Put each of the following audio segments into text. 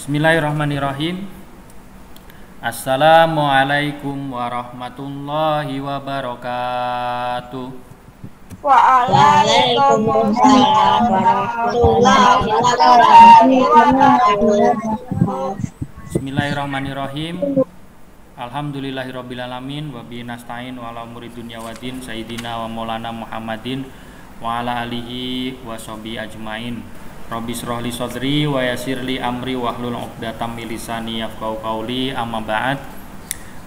Bismillahirrahmanirrahim. Assalamualaikum warahmatullahi wabarakatuh. Waalaikumsalam warahmatullahi wabarakatuh. Bismillahirrahmanirrahim. Alhamdulillahirrabbilalamin. Wabihi nasta'in wa ala umuri dunya waddin. Sayyidina wa maulana Muhammadin wa ala alihi wa sahbihi ajmain. Rabbi shrah li sadri wa yassir li amri wahlul 'uqdatam min lisani yafqahu qawli. Amma ba'd.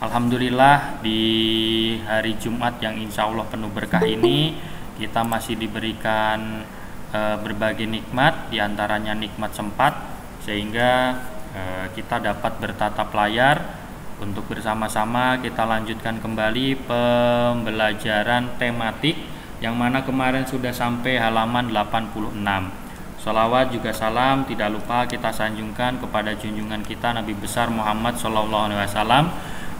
Alhamdulillah, di hari Jumat yang insya Allah penuh berkah ini kita masih diberikan berbagai nikmat, diantaranya nikmat sempat, sehingga kita dapat bertatap layar untuk bersama-sama kita lanjutkan kembali pembelajaran tematik yang mana kemarin sudah sampai halaman 86. Salawat juga salam tidak lupa kita sanjungkan kepada junjungan kita Nabi besar Muhammad SAW,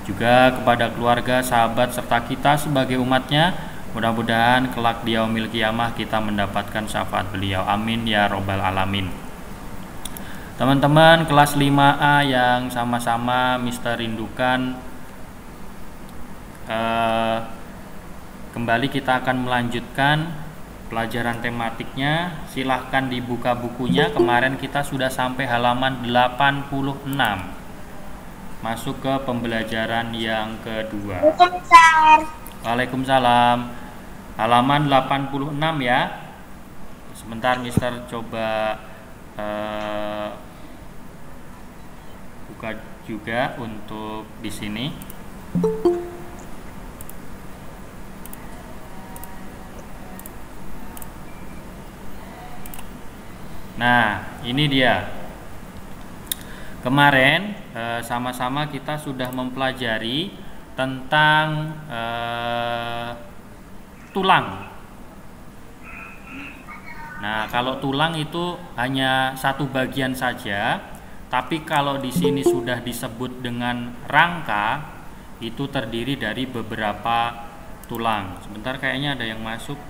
juga kepada keluarga, sahabat serta kita sebagai umatnya. Mudah-mudahan kelak di yaumil qiyamah kita mendapatkan syafaat beliau. Amin ya robbal alamin. Teman-teman kelas 5A yang sama-sama Mister rindukan, kembali kita akan melanjutkan pelajaran tematiknya. Silahkan dibuka bukunya. Kemarin kita sudah sampai halaman 86, masuk ke pembelajaran yang kedua. Waalaikumsalam. Halaman 86 ya. Sebentar Mister coba buka juga untuk di sini. Nah, ini dia. Kemarin sama-sama kita sudah mempelajari tentang tulang. Nah, kalau tulang itu hanya satu bagian saja, tapi kalau di sini sudah disebut dengan rangka, itu terdiri dari beberapa tulang. Sebentar, kayaknya ada yang masuk.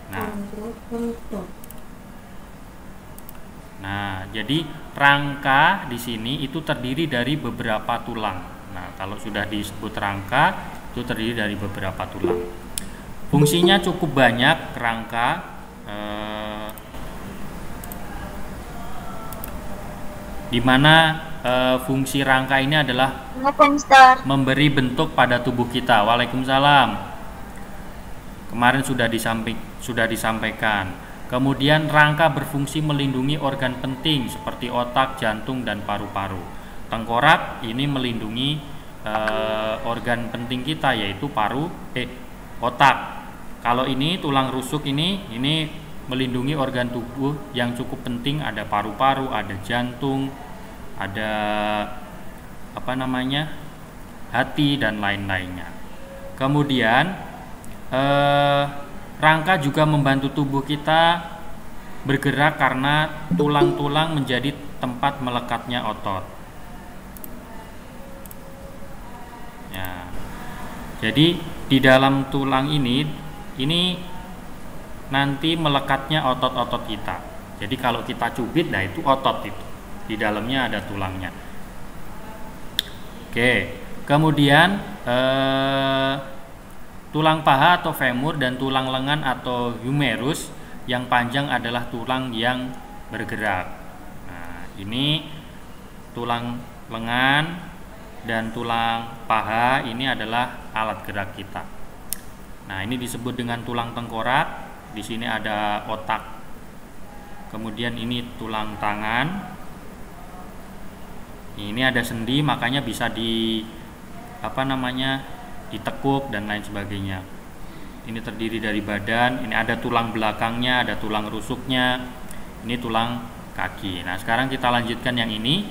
Nah, jadi rangka di sini itu terdiri dari beberapa tulang. Nah, kalau sudah disebut rangka itu terdiri dari beberapa tulang. Fungsinya cukup banyak rangka. Di mana fungsi rangka ini adalah memberi bentuk pada tubuh kita. Waalaikumsalam. Kemarin sudah disampaikan. Kemudian rangka berfungsi melindungi organ penting seperti otak, jantung, dan paru-paru. Tengkorak ini melindungi organ penting kita, yaitu otak. Kalau ini tulang rusuk ini melindungi organ tubuh yang cukup penting, ada paru-paru, ada jantung, ada hati, dan lain-lainnya. Kemudian rangka juga membantu tubuh kita bergerak karena tulang-tulang menjadi tempat melekatnya otot. Ya. Jadi di dalam tulang ini nanti melekatnya otot-otot kita. Jadi kalau kita cubit, nah itu otot itu. Di dalamnya ada tulangnya. Oke. Kemudian tulang paha atau femur dan tulang lengan atau humerus yang panjang adalah tulang yang bergerak. Nah, ini tulang lengan dan tulang paha ini adalah alat gerak kita. Nah, ini disebut dengan tulang tengkorak. Di sini ada otak. Kemudian ini tulang tangan. Ini ada sendi, makanya bisa ditekuk dan lain sebagainya. Ini terdiri dari badan. Ini ada tulang belakangnya, ada tulang rusuknya. Ini tulang kaki. Nah, sekarang kita lanjutkan yang ini.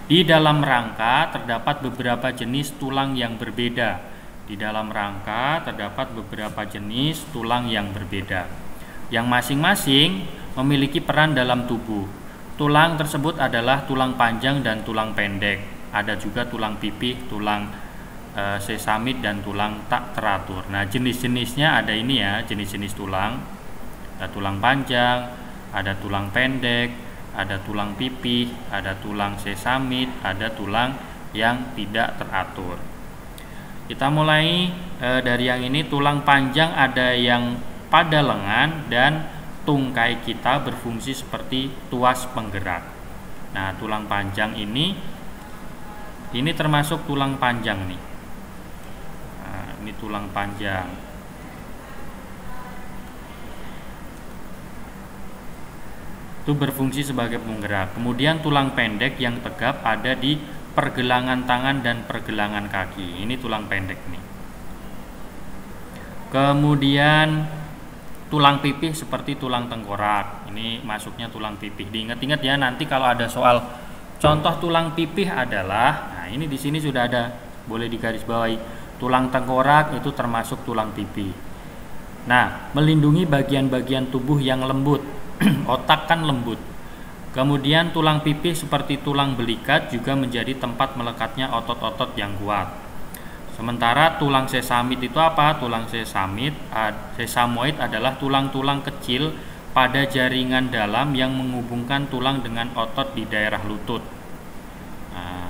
Di dalam rangka terdapat beberapa jenis tulang yang berbeda. Di dalam rangka terdapat beberapa jenis tulang yang berbeda, yang masing-masing memiliki peran dalam tubuh. Tulang tersebut adalah tulang panjang dan tulang pendek. Ada juga tulang pipih, tulang sesamit, dan tulang tak teratur. Nah, jenis-jenisnya ada ini ya, jenis-jenis tulang. Ada tulang panjang, ada tulang pendek, ada tulang pipih, ada tulang sesamit, ada tulang yang tidak teratur. Kita mulai dari yang ini. Tulang panjang ada yang pada lengan dan tungkai kita berfungsi seperti tuas penggerak. Nah, tulang panjang ini termasuk tulang panjang nih. Nah, ini tulang panjang. Itu berfungsi sebagai penggerak. Kemudian tulang pendek yang tegap ada di pergelangan tangan dan pergelangan kaki. Ini tulang pendek nih. Kemudian tulang pipih seperti tulang tengkorak. Ini masuknya tulang pipih. Diingat-ingat ya, nanti kalau ada soal contoh tulang pipih adalah, nah ini di sini sudah ada, boleh digarisbawahi. Tulang tengkorak itu termasuk tulang pipih. Nah, melindungi bagian-bagian tubuh yang lembut. Otak kan lembut. Kemudian tulang pipih seperti tulang belikat juga menjadi tempat melekatnya otot-otot yang kuat. Sementara tulang sesamit itu apa? Tulang sesamoid adalah tulang-tulang kecil pada jaringan dalam yang menghubungkan tulang dengan otot di daerah lutut. Nah,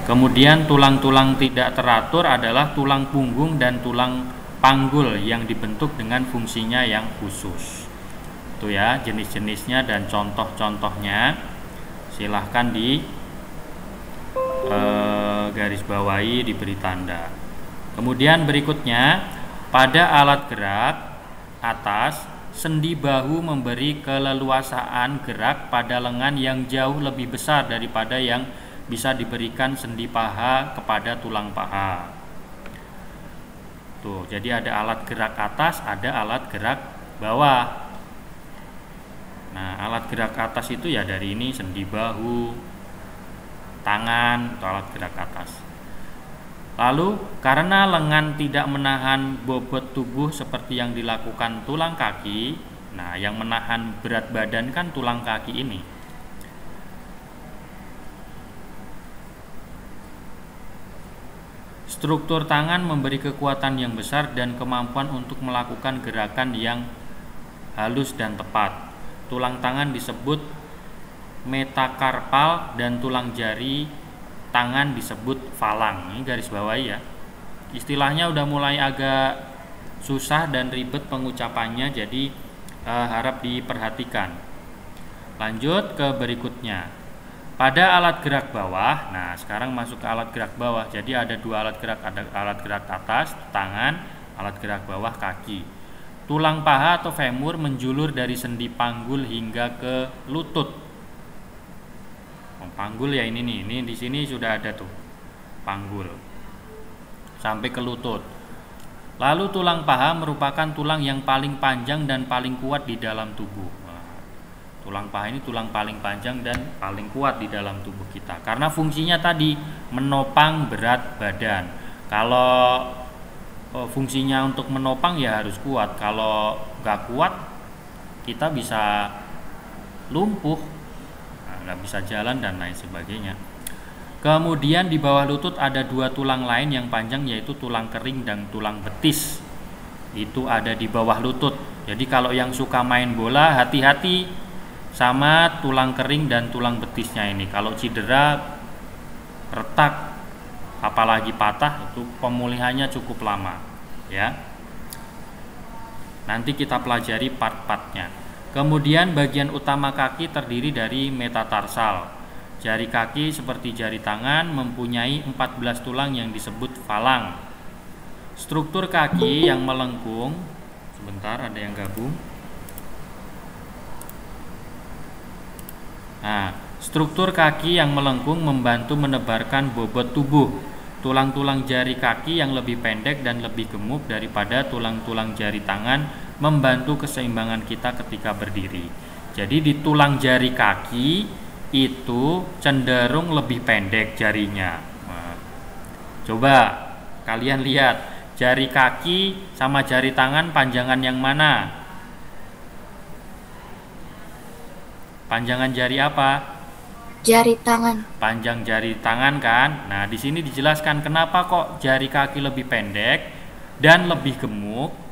kemudian tulang-tulang tidak teratur adalah tulang punggung dan tulang panggul yang dibentuk dengan fungsinya yang khusus. Itu ya jenis-jenisnya dan contoh-contohnya, silahkan di garis bawahi, diberi tanda. Kemudian berikutnya, pada alat gerak atas, sendi bahu memberi keleluasaan gerak pada lengan yang jauh lebih besar daripada yang bisa diberikan sendi paha kepada tulang paha. Tuh, jadi ada alat gerak atas, ada alat gerak bawah. Nah, alat gerak atas itu ya dari ini, sendi bahu, tangan, atau alat gerak atas. Lalu, karena lengan tidak menahan bobot tubuh seperti yang dilakukan tulang kaki, nah yang menahan berat badan kan tulang kaki ini. Struktur tangan memberi kekuatan yang besar dan kemampuan untuk melakukan gerakan yang halus dan tepat. Tulang tangan disebut metakarpal dan tulang jari tangan disebut falang. Ini garis bawahi ya. Istilahnya udah mulai agak susah dan ribet pengucapannya, jadi harap diperhatikan. Lanjut ke berikutnya. Pada alat gerak bawah, nah sekarang masuk ke alat gerak bawah. Jadi ada dua alat gerak, ada alat gerak atas, tangan, alat gerak bawah, kaki. Tulang paha atau femur menjulur dari sendi panggul hingga ke lutut. Panggul ya ini nih, ini di sini sudah ada tuh panggul sampai ke lutut. Lalu tulang paha merupakan tulang yang paling panjang dan paling kuat di dalam tubuh. Nah, tulang paha ini tulang paling panjang dan paling kuat di dalam tubuh kita karena fungsinya tadi menopang berat badan. Kalau fungsinya untuk menopang ya harus kuat. Kalau nggak kuat kita bisa lumpuh, nggak bisa jalan dan lain sebagainya. Kemudian di bawah lutut ada dua tulang lain yang panjang, yaitu tulang kering dan tulang betis. Itu ada di bawah lutut. Jadi kalau yang suka main bola, hati-hati sama tulang kering dan tulang betisnya ini. Kalau cedera, retak, apalagi patah, itu pemulihannya cukup lama ya. Nanti kita pelajari part-partnya. Kemudian bagian utama kaki terdiri dari metatarsal. Jari kaki seperti jari tangan mempunyai 14 tulang yang disebut falang. Struktur kaki yang melengkung, sebentar ada yang gabung. Nah, struktur kaki yang melengkung membantu menebarkan bobot tubuh. Tulang-tulang jari kaki yang lebih pendek dan lebih gemuk daripada tulang-tulang jari tangan membantu keseimbangan kita ketika berdiri. Jadi di tulang jari kaki itu cenderung lebih pendek jarinya. Nah, coba kalian lihat jari kaki sama jari tangan panjangan yang mana? Panjangan jari apa? Jari tangan. Panjang jari tangan kan. Nah, di sini dijelaskan kenapa kok jari kaki lebih pendek dan lebih gemuk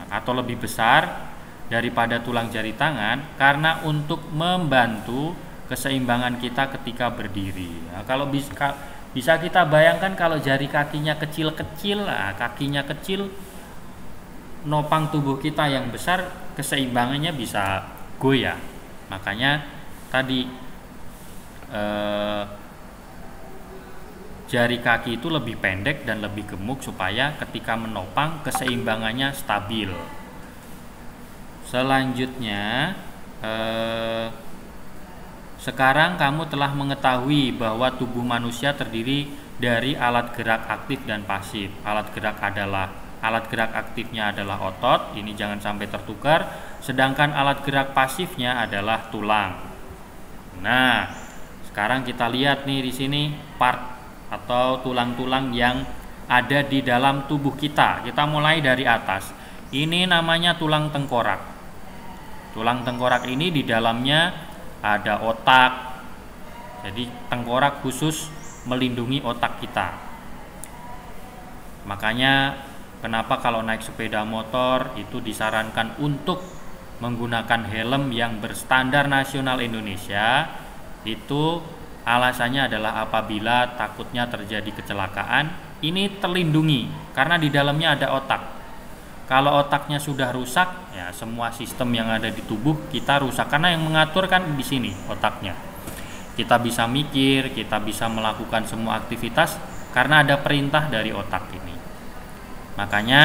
atau lebih besar daripada tulang jari tangan karena untuk membantu keseimbangan kita ketika berdiri. Nah, kalau bisa kita bayangkan kalau jari kakinya kecil-kecil, kakinya kecil, nopang tubuh kita yang besar, keseimbangannya bisa goyah. Makanya tadi jari kaki itu lebih pendek dan lebih gemuk supaya ketika menopang keseimbangannya stabil. Selanjutnya sekarang kamu telah mengetahui bahwa tubuh manusia terdiri dari alat gerak aktif dan pasif. Alat gerak aktifnya adalah otot, ini jangan sampai tertukar, sedangkan alat gerak pasifnya adalah tulang. Nah, sekarang kita lihat nih di sini part atau tulang-tulang yang ada di dalam tubuh kita. Kita mulai dari atas. Ini namanya tulang tengkorak. Tulang tengkorak ini di dalamnya ada otak. Jadi tengkorak khusus melindungi otak kita. Makanya kenapa kalau naik sepeda motor itu disarankan untuk menggunakan helm yang berstandar nasional Indonesia. Itu alasannya adalah apabila takutnya terjadi kecelakaan, ini terlindungi karena di dalamnya ada otak. Kalau otaknya sudah rusak, ya semua sistem yang ada di tubuh kita rusak karena yang mengatur kan di sini otaknya. Kita bisa mikir, kita bisa melakukan semua aktivitas karena ada perintah dari otak ini. Makanya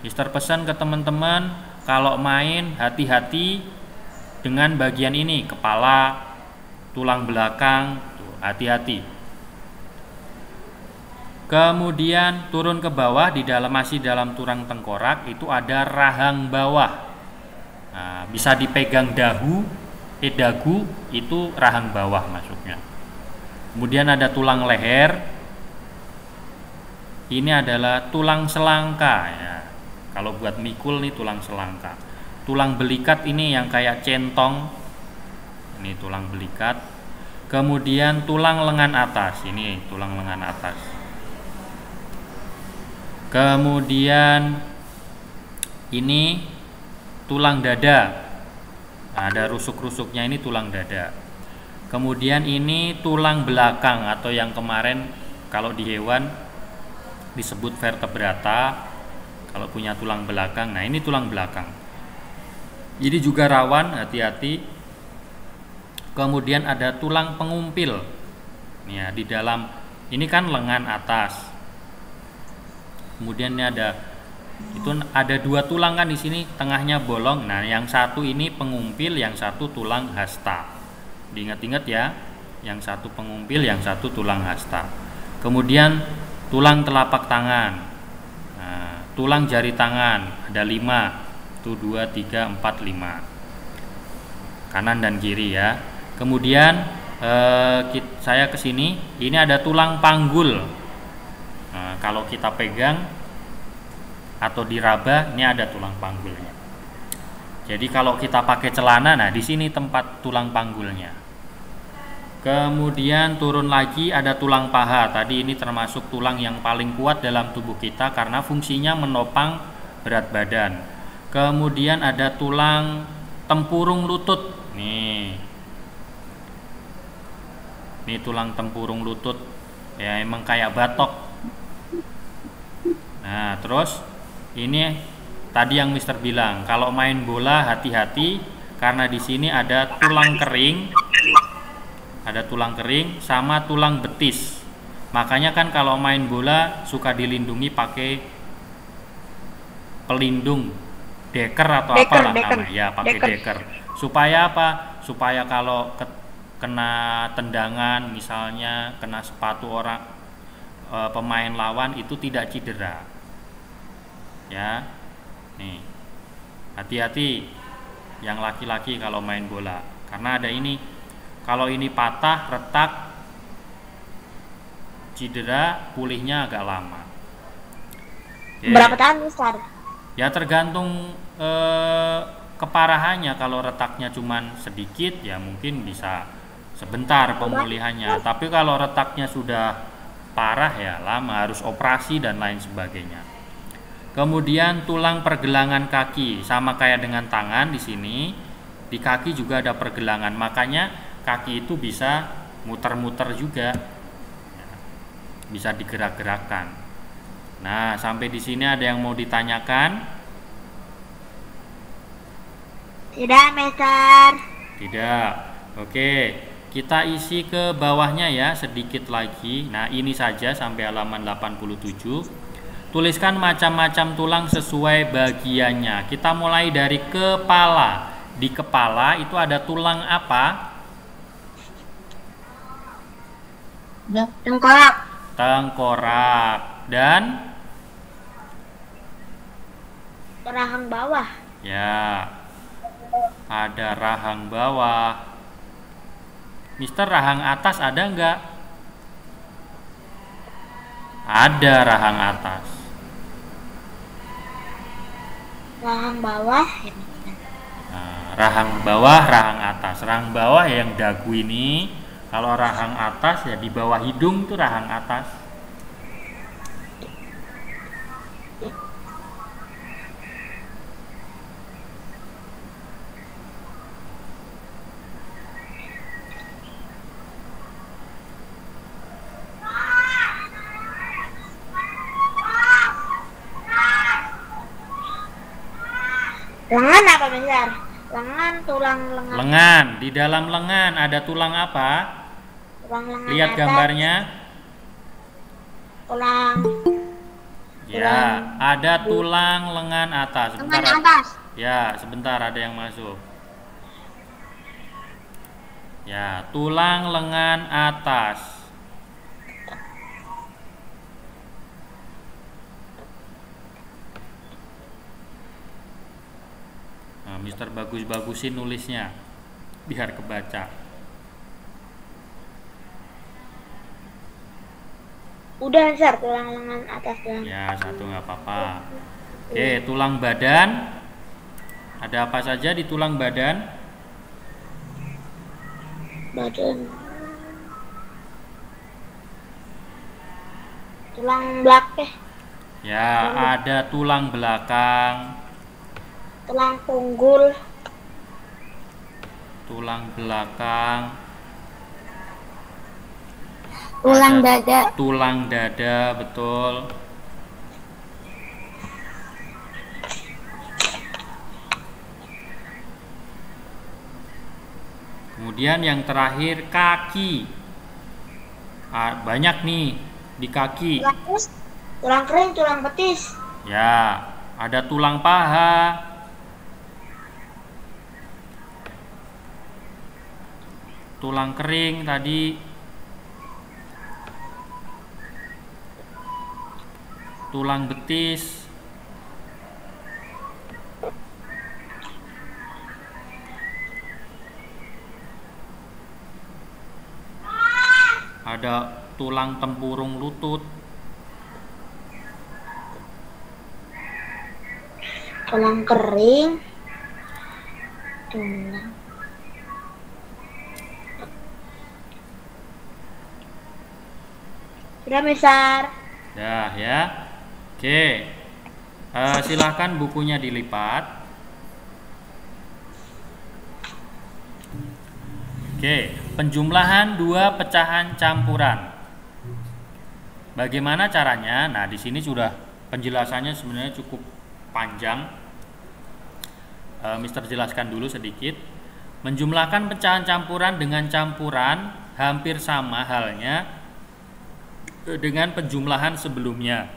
Mister pesan ke teman-teman kalau main hati-hati dengan bagian ini, kepala, tulang belakang, hati-hati. Kemudian turun ke bawah masih dalam tulang tengkorak itu ada rahang bawah. Nah, bisa dipegang dagu itu rahang bawah masuknya. Kemudian ada tulang leher. Ini adalah tulang selangka ya. Kalau buat mikul nih tulang selangka. Tulang belikat ini yang kayak centong. Ini tulang belikat. Kemudian tulang lengan atas. Ini tulang lengan atas. Kemudian ini tulang dada. Nah, ada rusuk-rusuknya, ini tulang dada. Kemudian ini tulang belakang atau yang kemarin kalau di hewan disebut vertebrata. Kalau punya tulang belakang, nah ini tulang belakang. Jadi juga rawan, hati-hati. Kemudian ada tulang pengumpil. Nih ya, di dalam ini kan lengan atas. Kemudian ini ada dua tulang kan di sini, tengahnya bolong. Nah, yang satu ini pengumpil, yang satu tulang hasta. Diingat-ingat ya, yang satu pengumpil, yang satu tulang hasta. Kemudian tulang telapak tangan. Nah, tulang jari tangan ada 5. 1 2 3 4 5. Kanan dan kiri ya. Kemudian saya ke sini, ini ada tulang panggul. Nah, kalau kita pegang atau diraba, ini ada tulang panggulnya. Jadi kalau kita pakai celana, nah di sini tempat tulang panggulnya. Kemudian turun lagi ada tulang paha. Tadi ini termasuk tulang yang paling kuat dalam tubuh kita karena fungsinya menopang berat badan. Kemudian ada tulang tempurung lutut. Nih tulang tempurung lutut. Ya emang kayak batok. Nah, terus ini tadi yang Mister bilang, kalau main bola hati-hati karena di sini ada tulang kering. Ada tulang kering sama tulang betis. Makanya kan kalau main bola suka dilindungi pakai pelindung deker atau apalah namanya. Ya, pakai deker. Supaya apa? Supaya kalau kena tendangan misalnya, kena sepatu orang pemain lawan itu tidak cedera. Ya, nih hati-hati yang laki-laki kalau main bola karena ada ini, kalau ini patah, retak, cedera, pulihnya agak lama. Oke. Berapa tahun Ustaz? Ya tergantung keparahannya. Kalau retaknya cuman sedikit ya mungkin bisa sebentar pemulihannya, tapi kalau retaknya sudah parah ya lama, harus operasi dan lain sebagainya. Kemudian tulang pergelangan kaki sama kayak dengan tangan di sini. Di kaki juga ada pergelangan, makanya kaki itu bisa muter-muter juga, bisa digerak-gerakkan. Nah, sampai di sini ada yang mau ditanyakan? Tidak, Mister. Tidak. Oke, kita isi ke bawahnya ya sedikit lagi. Nah, ini saja sampai halaman 87. Tuliskan macam-macam tulang sesuai bagiannya. Kita mulai dari kepala. Di kepala itu ada tulang apa? Tengkorak. Tengkorak. Dan Rahang bawah. ya, ada rahang bawah. Mister, rahang atas ada enggak? Ada rahang atas. Rahang bawah. Nah, rahang bawah, rahang atas. Rahang bawah yang dagu ini. Kalau rahang atas ya di bawah hidung tuh rahang atas. Lengan apa, Mister? Lengan, tulang lengan. Lengan, di dalam lengan ada tulang apa? Tulang lengan Lihat atas. gambarnya. Tulang Ya, ada tulang lengan atas. lengan atas. Ya, sebentar ada yang masuk. Ya, tulang lengan atas. Nah, Mister bagus-bagusin nulisnya biar kebaca. Udah, Mister, tulang lengan atas dan Ya, satu nggak apa-apa. Oke, tulang badan. Ada apa saja di tulang badan? badan. Tulang belakang. Ya, ada tulang belakang, Tulang punggul. tulang belakang, Tulang ada dada. tulang dada, betul. Kemudian yang terakhir kaki. Banyak nih di kaki. Tulang kering, tulang betis. Ya, ada tulang paha, tulang kering tadi, tulang betis, ada tulang tempurung lutut, Tulang kering. Tulang. Sudah, Mister. dah ya. Oke, silahkan bukunya dilipat. Oke, penjumlahan dua pecahan campuran. Bagaimana caranya? Nah, di sini sudah penjelasannya sebenarnya cukup panjang. Mister jelaskan dulu sedikit. Menjumlahkan pecahan campuran dengan campuran hampir sama halnya dengan penjumlahan sebelumnya.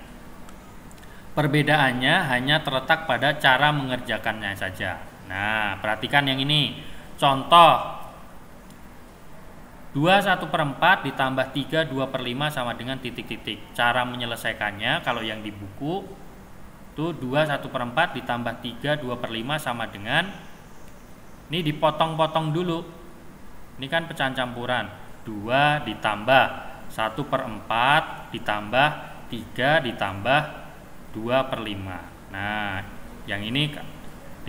Perbedaannya hanya terletak pada cara mengerjakannya saja. Nah, perhatikan yang ini. Contoh 2/1/4 ditambah 3 2/5 sama dengan titik-titik. Cara menyelesaikannya kalau yang di buku itu 2/1/4 ditambah 3 2/5 sama dengan, ini dipotong-potong dulu. Ini kan pecahan campuran. 2 ditambah 1/4 ditambah 3 ditambah 2/5. Nah, yang ini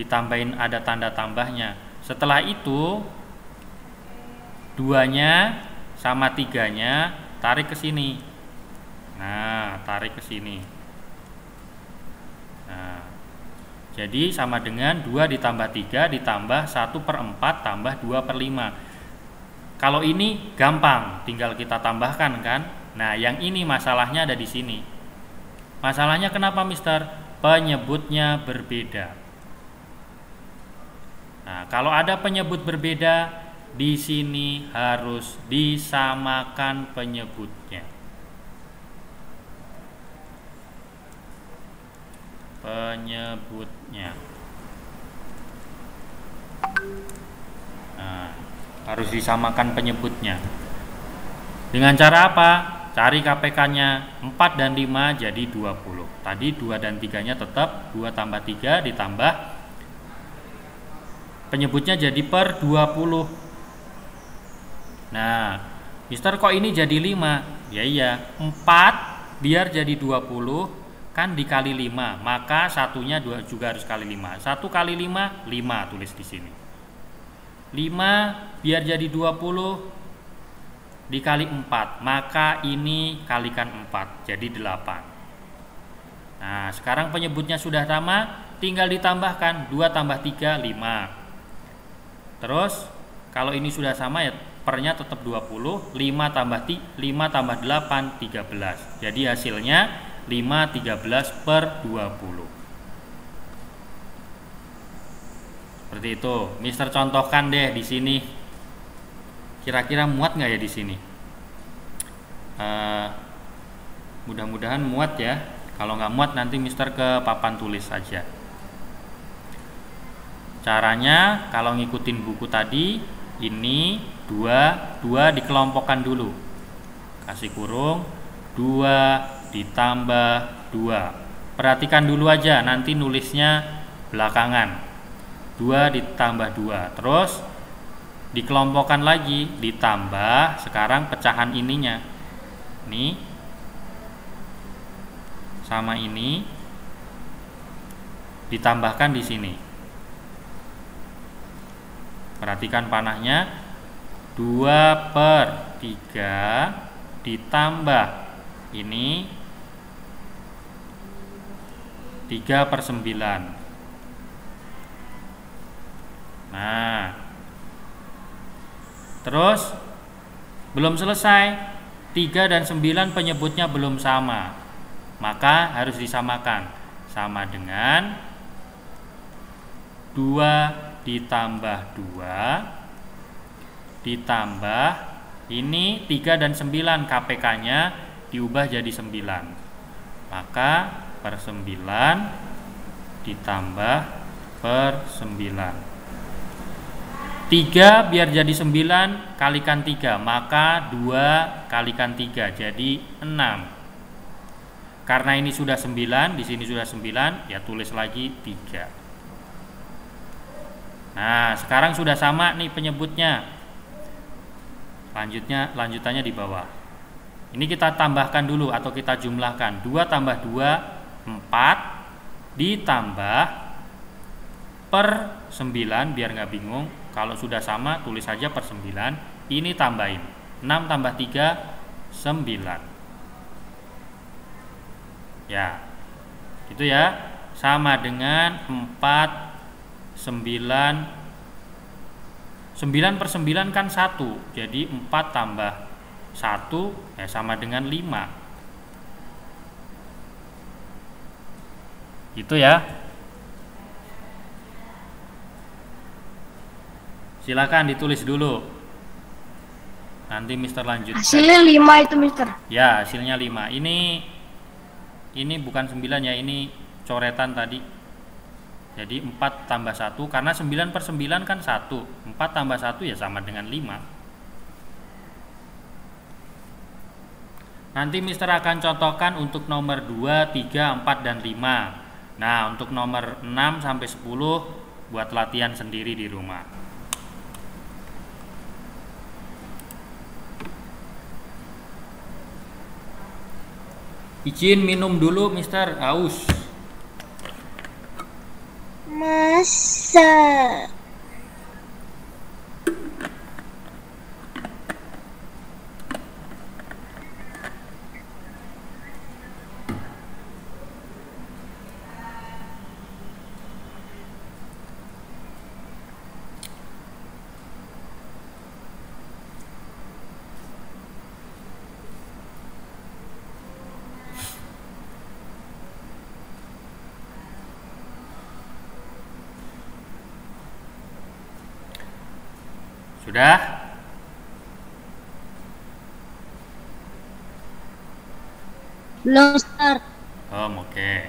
ditambahin ada tanda tambahnya. Setelah itu 2-nya sama 3-nya tarik ke sini. Nah, tarik ke sini. Nah, jadi sama dengan 2 ditambah 3 ditambah 1/4 tambah 2/5. Kalau ini gampang, tinggal kita tambahkan kan. Nah, yang ini masalahnya ada di sini. Masalahnya kenapa, Mister? Penyebutnya berbeda. Nah, kalau ada penyebut berbeda, di sini harus disamakan penyebutnya. Nah, harus disamakan penyebutnya. Dengan cara apa? Cari KPK-nya 4 dan 5 jadi 20. Tadi 2 dan 3-nya tetap 2 tambah 3 ditambah penyebutnya jadi per 20. Nah, Mister kok ini jadi 5? Ya iya, 4 biar jadi 20 kan dikali 5, maka satunya juga harus kali 5. 1 kali 5, 5 tulis di sini. 5 biar jadi 20 dikali 4, maka ini kalikan 4 jadi 8. Nah, sekarang penyebutnya sudah sama, tinggal ditambahkan 2 tambah 3, 5. Terus kalau ini sudah sama ya pernya tetap 20, 5 tambah 8, 13. Jadi hasilnya 5 13/20. Seperti itu. Mister contohkan deh di sini. Kira-kira muat nggak ya di sini? Mudah-mudahan muat ya. Kalau nggak muat nanti Mister ke papan tulis saja. Caranya kalau ngikutin buku tadi, ini 2 dikelompokkan dulu. Kasih kurung 2 ditambah 2. Perhatikan dulu aja, nanti nulisnya belakangan. 2 ditambah 2. Terus dikelompokkan lagi, ditambah sekarang pecahan ininya. Ini sama ini ditambahkan di sini. Perhatikan panahnya, 2/3 ditambah ini 3/9. Nah, terus belum selesai, 3 dan 9 penyebutnya belum sama, maka harus disamakan. Sama dengan 2 ditambah 2 ditambah ini 3 dan 9 KPK-nya diubah jadi 9. Maka per 9 ditambah per 9. 3 biar jadi 9 kalikan 3, maka 2 kalikan 3 jadi 6. Karena ini sudah 9, di sini sudah 9, ya tulis lagi 3. Nah, sekarang sudah sama nih penyebutnya. Lanjutannya di bawah. Ini kita tambahkan dulu atau kita jumlahkan. 2 tambah 2, 4 ditambah per 9 biar nggak bingung. Kalau sudah sama tulis saja per 9. Ini tambahin 6 tambah 3 9. Ya, gitu ya. Sama dengan 4 9 per 9 kan 1. Jadi 4 tambah 1 ya sama dengan 5. Gitu ya. Silakan ditulis dulu. Nanti Mister lanjut. Hasilnya 5 itu, Mister. Ya, hasilnya 5. Ini bukan 9 ya, ini coretan tadi. Jadi 4 tambah 1, karena 9 per 9 kan 1. 4 tambah 1 ya sama dengan 5. Nanti Mister akan contohkan untuk nomor 2, 3, 4, dan 5. Nah, untuk nomor 6 sampai 10 buat latihan sendiri di rumah. Izin minum dulu, Mister, haus. Masa Sudah? Belum, Mister. Oke.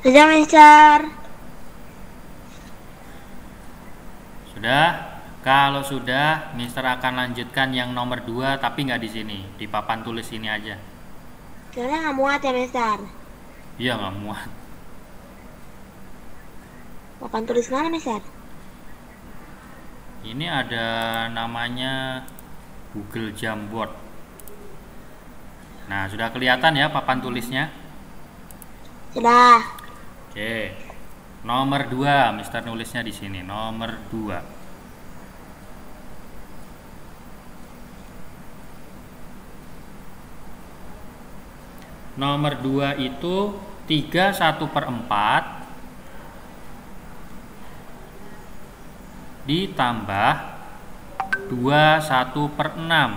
Sudah, Mister. Sudah? Kalau sudah, Mister akan lanjutkan yang nomor 2 tapi nggak di sini, di papan tulis ini aja. Soalnya nggak muat ya, Mister. Iya, nggak muat. Papan tulis mana, Mister? Ini ada namanya Google Jamboard. Nah, sudah kelihatan ya papan tulisnya? Sudah. Oke. Nomor 2, Mister nulisnya di sini, nomor 2. Nomor 2 itu 3/1/4 ditambah 2/1/6.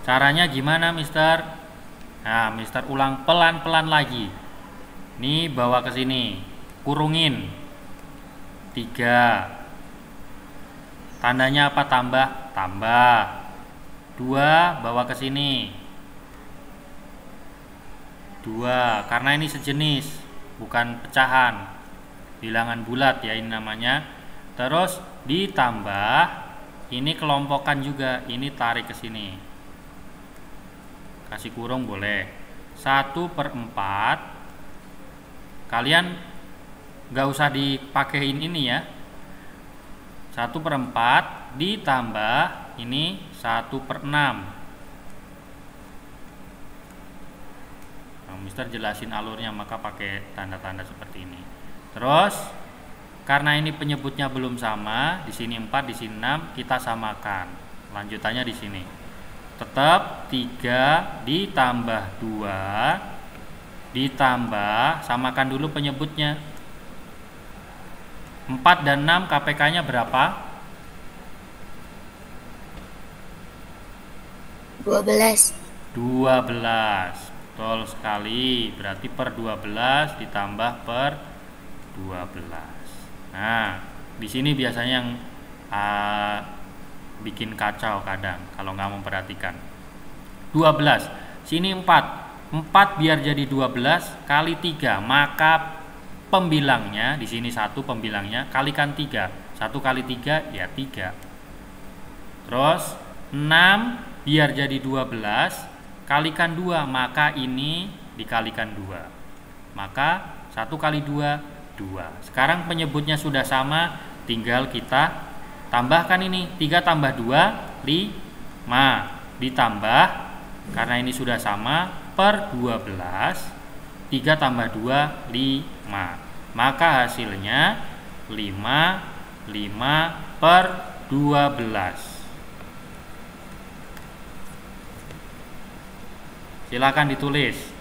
Caranya gimana, Mister? Nah, Mister ulang pelan-pelan lagi. Nih, bawa ke sini. Kurungin. 3. Tandanya apa? Tambah. Tambah. 2 bawa ke sini. 2, karena ini sejenis, bukan pecahan. Bilangan bulat ya ini namanya. Terus ditambah, ini kelompokan juga, ini tarik ke sini. Kasih kurung boleh. 1/4. Kalian nggak usah dipakein ini ya. 1/4 ditambah ini 1/6. Nah, Mister jelasin alurnya, maka pakai tanda-tanda seperti ini. Terus karena ini penyebutnya belum sama, di sini 4, di sini 6, kita samakan. Lanjutannya di sini. Tetap 3 ditambah 2 ditambah, samakan dulu penyebutnya. 4 dan 6 KPK-nya berapa? 12. 12. Betul sekali. Berarti per 12 ditambah per 12. Nah, di sini biasanya yang bikin kacau kadang kalau nggak memperhatikan. 12. Sini 4. 4 biar jadi 12 kali 3, maka pembilangnya di sini 1 pembilangnya kalikan 3. 1 kali 3 ya 3. Terus 6 biar jadi 12 kalikan 2, maka ini dikalikan 2. Maka 1 kali 2 2. Sekarang penyebutnya sudah sama, tinggal kita tambahkan ini. 3 tambah 2 5 ditambah, karena ini sudah sama, per 12. 3 tambah 2 5. Maka hasilnya 5 per 12. Silakan ditulis.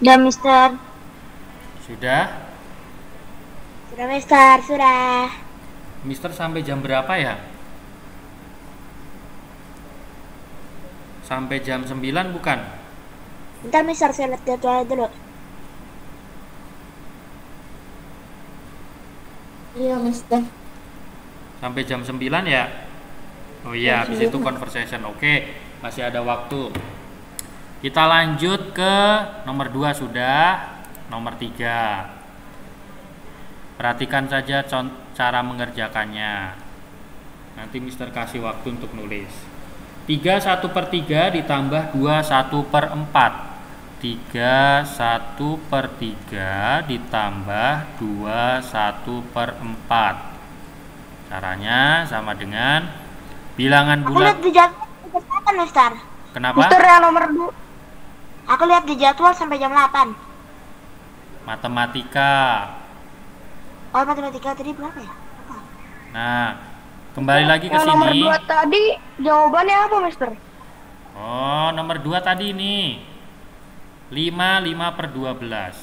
Sudah, Mister. Sudah? Sudah, Mister. Sudah. Mister sampai jam berapa ya? Sampai jam 9 bukan? Bentar, Mister. Saya lihat jadwalnya dulu. Iya, Mister. Sampai jam 9 ya? Oh iya, habis itu conversation. Oke, masih ada waktu. Kita lanjut ke nomor 2 sudah. Nomor 3. Perhatikan saja cara mengerjakannya. Nanti Mister kasih waktu untuk nulis. 3 1/3 ditambah 2 1/4. 3 1/3 ditambah 2 1/4. Caranya sama dengan bilangan Aku bulat. lihat di jadwal, Mister. Kenapa? Mister yang nomor 2. Aku lihat di jadwal sampai jam 8. Matematika. Oh, matematika tadi berapa ya? Apa? Nah, Kembali lagi ke Yang nomor sini. 2 tadi jawabannya apa, Mister? Oh, nomor 2 tadi nih. 5 per 12.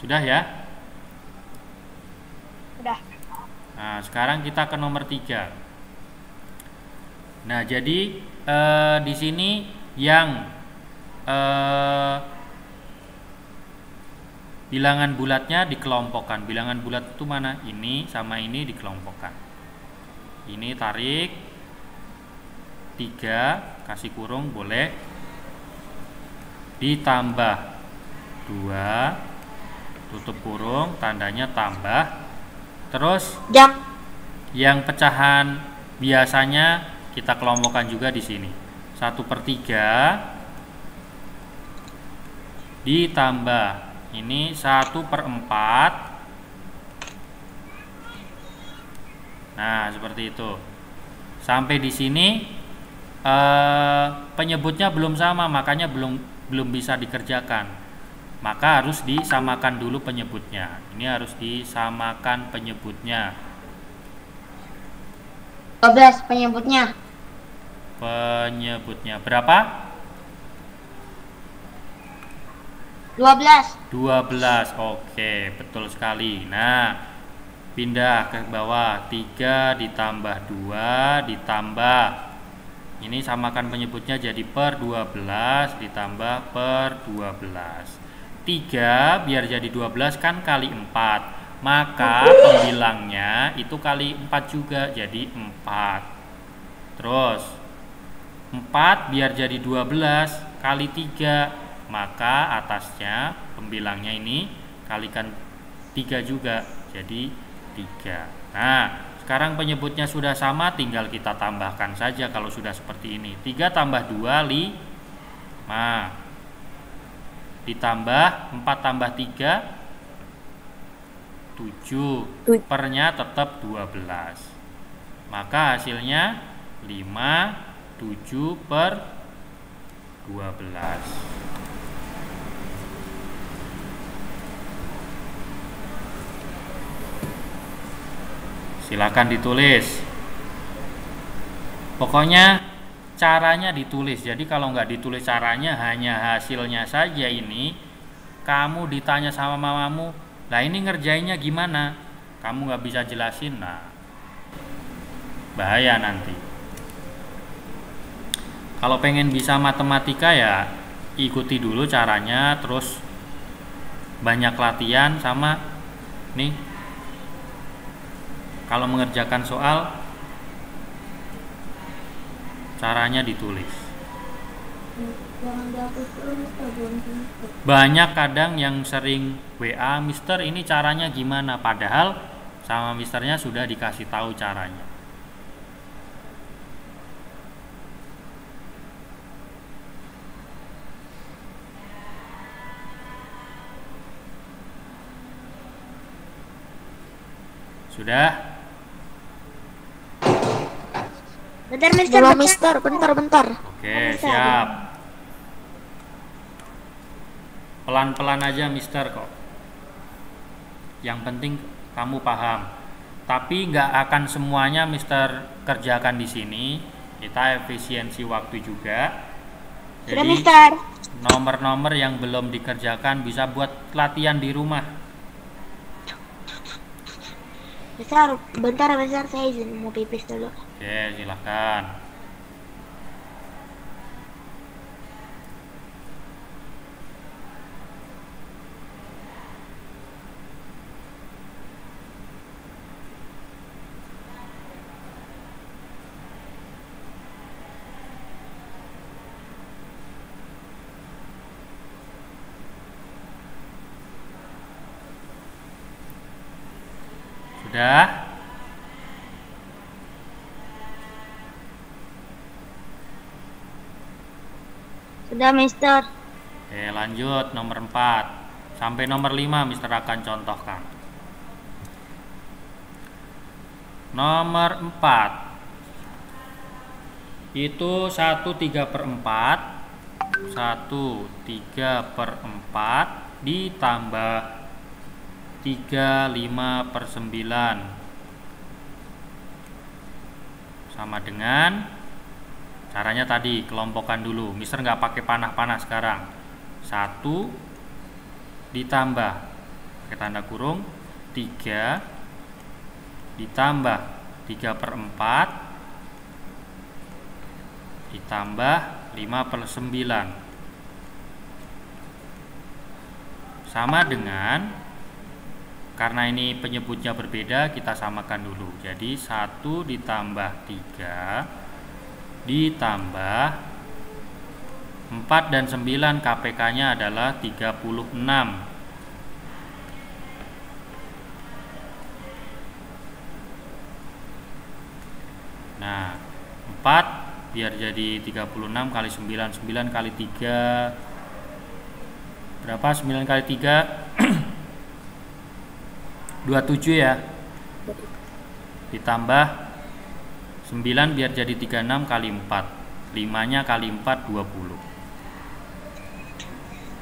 Sudah ya? Udah. Nah, sekarang kita ke nomor 3. Nah, jadi di sini yang bilangan bulatnya dikelompokkan. Bilangan bulat itu mana? Ini sama ini dikelompokkan. Ini tarik 3, kasih kurung boleh, ditambah 2, tutup kurung, tandanya tambah. Terus Jam. yang pecahan biasanya kita kelompokkan juga di sini. 1/3 ditambah ini 1/4. Nah, seperti itu. Sampai di sini penyebutnya belum sama, makanya belum bisa dikerjakan. Maka harus disamakan dulu penyebutnya. Ini harus disamakan penyebutnya. 12 penyebutnya. Penyebutnya berapa? 12. 12. Oke, betul sekali. Nah, pindah ke bawah. 3 ditambah 2 ditambah, ini samakan penyebutnya jadi per 12 ditambah per 12. 3 biar jadi 12 kan kali 4. Maka pembilangnya itu kali 4 juga, jadi 4. Terus 4 biar jadi 12 kali 3. Maka atasnya pembilangnya ini kalikan 3 juga, jadi 3. Nah, sekarang penyebutnya sudah sama, tinggal kita tambahkan saja kalau sudah seperti ini. 3 tambah 2, 5. Ditambah 4 tambah 3, 7. Pernya tetap 12. Maka hasilnya 5, 7 per 12. Silakan ditulis. Pokoknya caranya ditulis. Jadi kalau nggak ditulis caranya, hanya hasilnya saja ini, kamu ditanya sama mamamu, lah ini ngerjainnya gimana? Kamu nggak bisa jelasin, nah bahaya nanti. Kalau pengen bisa matematika ya ikuti dulu caranya, terus banyak latihan sama nih. Kalau mengerjakan soal, caranya ditulis. Banyak kadang yang sering WA, Mister ini caranya gimana? Padahal sama misternya sudah dikasih tahu caranya. Sudah? Bentar, Mister. Belum, Mister. Bentar. Oke, siap. Pelan-pelan aja, Mister kok. Yang penting kamu paham. Tapi nggak akan semuanya Mister kerjakan di sini. Kita efisiensi waktu juga. Sudah, Jadi Mister. nomor-nomor yang belum dikerjakan bisa buat latihan di rumah. Mister, bentar, Mister. Saya izin mau pipis dulu. Oke, silahkan. Sudah? Sudah, Mister. Oke, lanjut nomor 4. Sampai nomor 5 Mister akan contohkan. Nomor 4 itu 1/3/4. 1/3/4 ditambah 35/9 sama dengan caranya tadi, kelompokkan dulu. Mister nggak pakai panah-panah sekarang. 1 ditambah pakai tanda kurung 3 ditambah 3/4 ditambah 5/9 sama dengan, karena ini penyebutnya berbeda, kita samakan dulu. Jadi 1 ditambah 3 ditambah 4 dan 9, KPK-nya adalah 36. Nah, 4 biar jadi 36 kali 9, 9 kali 3 berapa? 9 kali 3 27 ya. Ditambah 9 biar jadi 36 kali 4. 5-nya kali 4 20.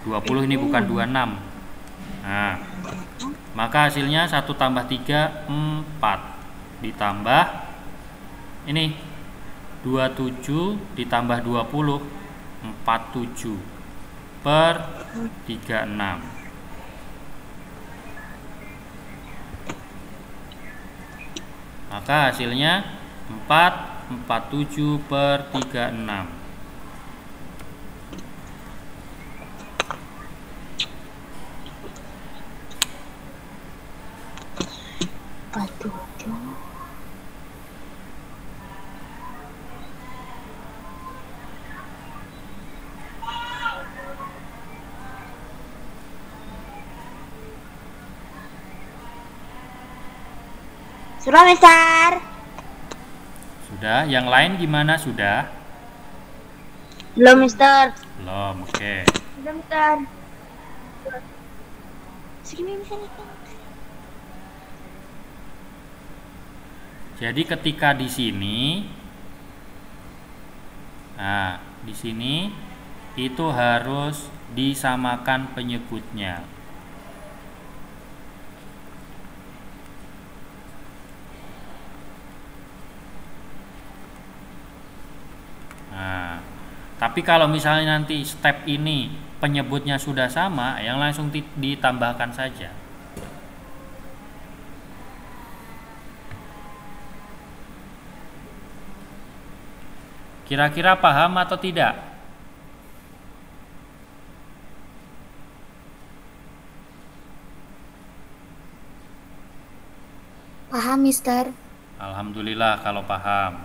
20 ini bukan 26. Nah, maka hasilnya 1 tambah 3 4 ditambah ini 27 ditambah 20 47 per 36. Maka hasilnya 447 per 36. Sudah, Mister. Sudah, yang lain gimana? Sudah? Belum, Mister. Belum, oke. Sudah, Mister. Segini bisa nih. Jadi ketika di sini, nah, di sini itu harus disamakan penyebutnya. Nah, tapi kalau misalnya nanti step ini penyebutnya sudah sama, yang langsung ditambahkan saja. Kira-kira paham atau tidak? Paham, Mister. Alhamdulillah kalau paham.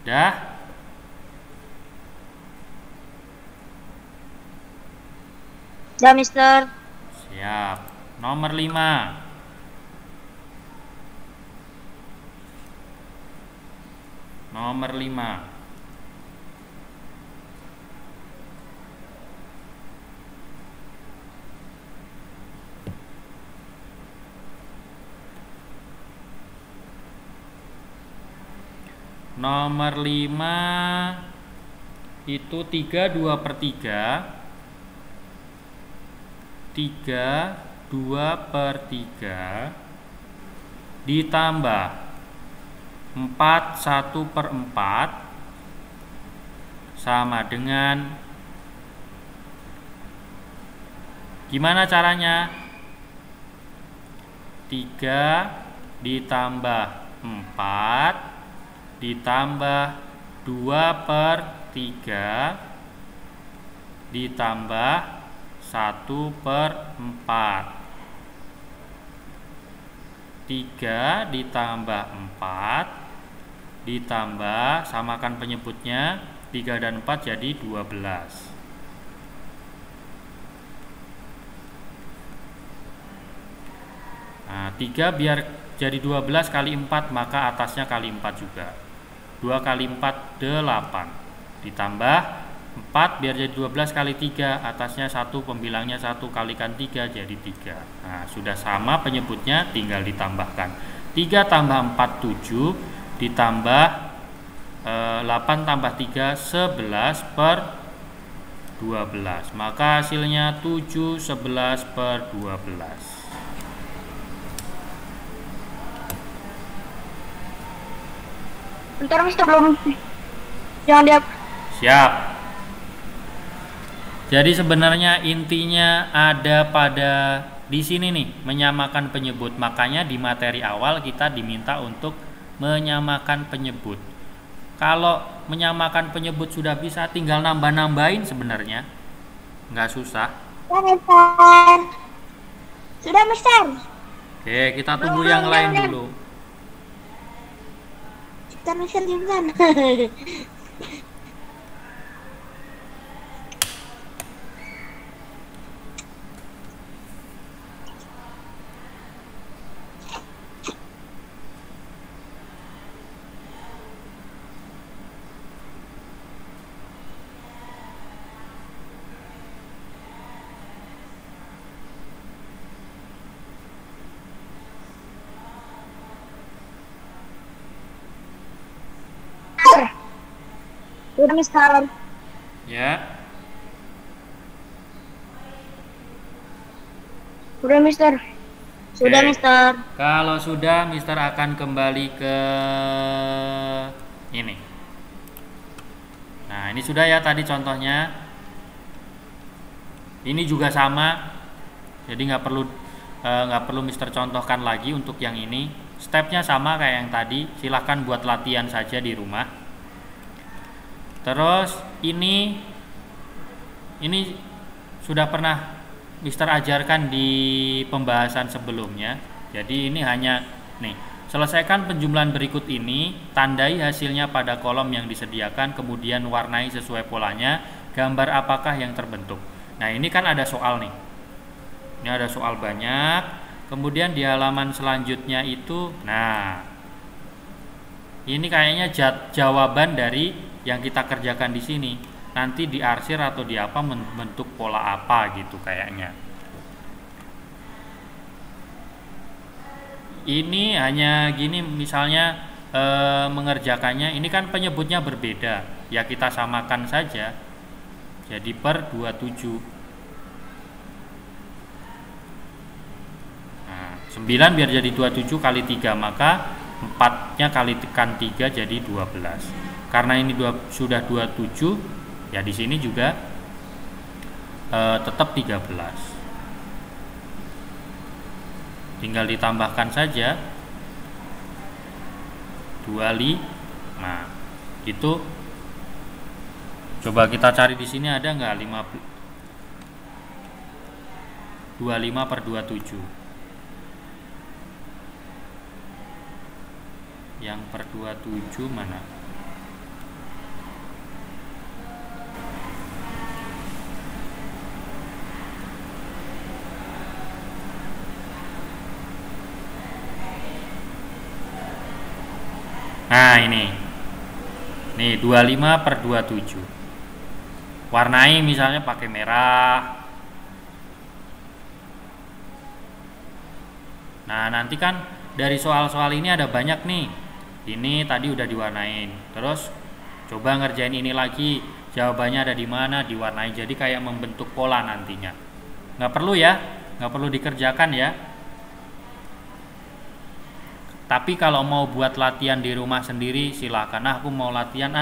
Dah? Dah, Mister. Siap. Nomor 5. Nomor 5. Nomor 5 itu 3/2/3. 3/2/3 ditambah 4/1/4 sama dengan, gimana caranya? 3 ditambah 4 ditambah 2/3 ditambah 1/4. 3 ditambah 4 ditambah, samakan penyebutnya, 3 dan 4 jadi 12. Nah, 3 biar jadi 12 kali 4, maka atasnya kali 4 juga. 2 kali 4 8. Ditambah 4 biar jadi 12 kali 3, atasnya 1, pembilangnya 1, kalikan 3 jadi 3. Nah, sudah sama penyebutnya, tinggal ditambahkan. 3 tambah 4 7 ditambah 8 tambah 3 11 per 12. Maka hasilnya 7, 11 per 12. Bentar Mister, belum. Jangan dia. Siap. Jadi sebenarnya intinya ada pada di sini nih, menyamakan penyebut. Makanya di materi awal kita diminta untuk menyamakan penyebut. Kalau menyamakan penyebut sudah bisa, tinggal nambah-nambahin sebenarnya. Nggak susah. Ya, Mister. Sudah, Mister. Oke, kita tunggu yang lain dulu. Mister, Mister, jangan. Sudah, Mister. Ya. Sudah, Mister. Sudah, Oke. Mister. Kalau sudah, Mister akan kembali ke ini. Nah, ini sudah ya tadi contohnya. Ini juga sama. Jadi nggak perlu Mister contohkan lagi untuk yang ini. Stepnya sama kayak yang tadi. Silahkan buat latihan saja di rumah. Terus ini sudah pernah Mister ajarkan di pembahasan sebelumnya. Jadi ini hanya nih, selesaikan penjumlahan berikut ini, tandai hasilnya pada kolom yang disediakan, kemudian warnai sesuai polanya, gambar apakah yang terbentuk. Nah, ini kan ada soal nih. Ini ada soal banyak. Kemudian di halaman selanjutnya itu, nah, ini kayaknya jawaban dari yang kita kerjakan di sini. Nanti diarsir atau di apa membentuk pola apa gitu kayaknya. Ini hanya gini misalnya mengerjakannya, ini kan penyebutnya berbeda. Ya kita samakan saja. Jadi per 27. Nah, 9 biar jadi 27 kali 3, maka 4-nya kalikan 3 jadi 12. Karena ini sudah 27, ya di sini juga tetap 13. Tinggal ditambahkan saja 25. Nah, itu coba kita cari di sini ada nggak 25 per 27. Yang per 27 mana? Nah, ini 25 per 27. Warnai misalnya pakai merah. Nah, nanti kan dari soal-soal ini ada banyak nih. Ini tadi udah diwarnain. Terus coba ngerjain ini lagi. Jawabannya ada di mana? Diwarnai. Jadi kayak membentuk pola nantinya. Nggak perlu ya, nggak perlu dikerjakan ya. Tapi kalau mau buat latihan di rumah sendiri silakan. Aku mau latihan